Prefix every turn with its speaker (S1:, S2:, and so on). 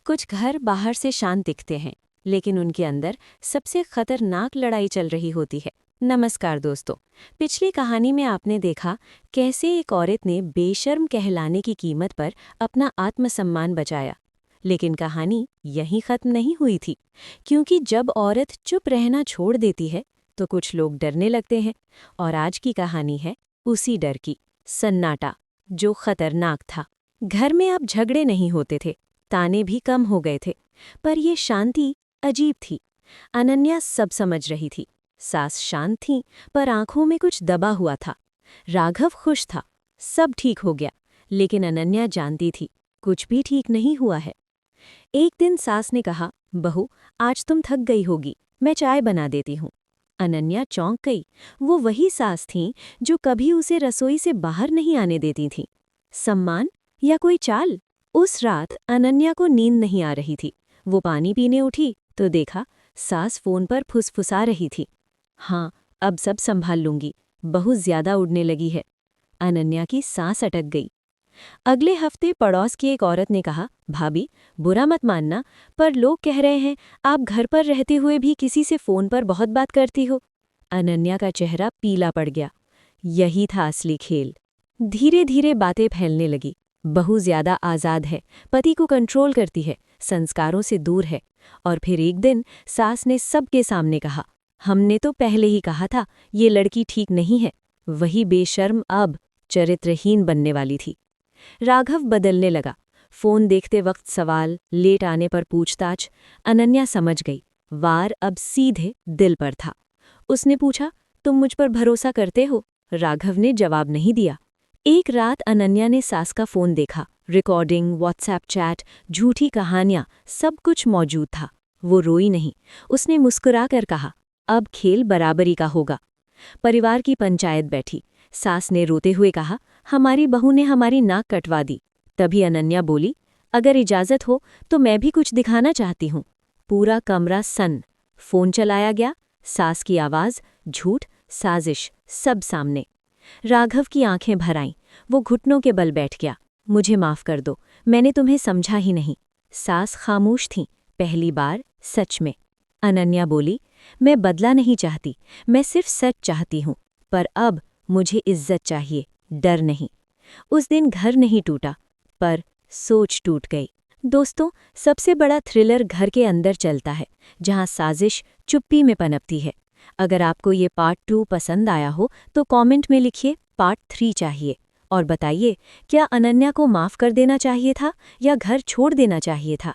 S1: कुछ घर बाहर से शांत दिखते हैं, लेकिन उनके अंदर सबसे खतरनाक लड़ाई चल रही होती है। नमस्कार दोस्तों, पिछली कहानी में आपने देखा कैसे एक औरत ने बेशर्म कहलाने की कीमत पर अपना आत्मसम्मान बचाया। लेकिन कहानी यहीं खत्म नहीं हुई थी, क्योंकि जब औरत चुप रहना छोड़ देती है तो कुछ लोग डरने लगते हैं। और आज की कहानी है उसी डर की, सन्नाटा, जो खतरनाक था। घर में अब झगड़े नहीं होते थे, ताने भी कम हो गए थे, पर यह शांति अजीब थी। अनन्या सब समझ रही थी। सास शांत थी, पर आंखों में कुछ दबा हुआ था। राघव खुश था, सब ठीक हो गया, लेकिन अनन्या जानती थी कुछ भी ठीक नहीं हुआ है। एक दिन सास ने कहा, बहू, आज तुम थक गई होगी, मैं चाय बना देती हूँ। अनन्या चौंक गई। वो वही सास थीं जो कभी उसे रसोई से बाहर नहीं आने देती थीं। सम्मान या कोई चाल? उस रात अनन्या को नींद नहीं आ रही थी। वो पानी पीने उठी तो देखा सास फोन पर फुसफुसा रही थी। हाँ, अब सब संभाल लूंगी, बहुत ज्यादा उड़ने लगी है। अनन्या की सांस अटक गई। अगले हफ्ते पड़ोस की एक औरत ने कहा, भाभी, बुरा मत मानना, पर लोग कह रहे हैं आप घर पर रहते हुए भी किसी से फोन पर बहुत बात करती हो। अनन्या का चेहरा पीला पड़ गया। यही था असली खेल। धीरे धीरे बातें फैलने लगी। बहू ज्यादा आज़ाद है, पति को कंट्रोल करती है, संस्कारों से दूर है। और फिर एक दिन सास ने सबके सामने कहा, हमने तो पहले ही कहा था ये लड़की ठीक नहीं है। वही बेशर्म अब चरित्रहीन बनने वाली थी। राघव बदलने लगा। फोन देखते वक्त सवाल, लेट आने पर पूछताछ। अनन्या समझ गई, वार अब सीधे दिल पर था। उसने पूछा, तुम मुझ पर भरोसा करते हो? राघव ने जवाब नहीं दिया। एक रात अनन्या ने सास का फोन देखा। रिकॉर्डिंग, व्हाट्सएप चैट, झूठी कहानियां, सब कुछ मौजूद था। वो रोई नहीं। उसने मुस्कुराकर कहा, अब खेल बराबरी का होगा। परिवार की पंचायत बैठी। सास ने रोते हुए कहा, हमारी बहू ने हमारी नाक कटवा दी। तभी अनन्या बोली, अगर इजाजत हो तो मैं भी कुछ दिखाना चाहती हूँ। पूरा कमरा सन्न। फोन चलाया गया। सास की आवाज़, झूठ, साजिश, सब सामने। राघव की आंखें भर आईं। वो घुटनों के बल बैठ गया। मुझे माफ कर दो, मैंने तुम्हें समझा ही नहीं। सास खामोश थीं, पहली बार सच में। अनन्या बोली, मैं बदला नहीं चाहती, मैं सिर्फ सच चाहती हूँ। पर अब मुझे इज्जत चाहिए, डर नहीं। उस दिन घर नहीं टूटा, पर सोच टूट गई। दोस्तों, सबसे बड़ा थ्रिलर घर के अंदर चलता है, जहाँ साजिश चुप्पी में पनपती है। अगर आपको ये पार्ट 2 पसंद आया हो तो कमेंट में लिखिए पार्ट 3 चाहिए। और बताइए, क्या अनन्या को माफ़ कर देना चाहिए था या घर छोड़ देना चाहिए था?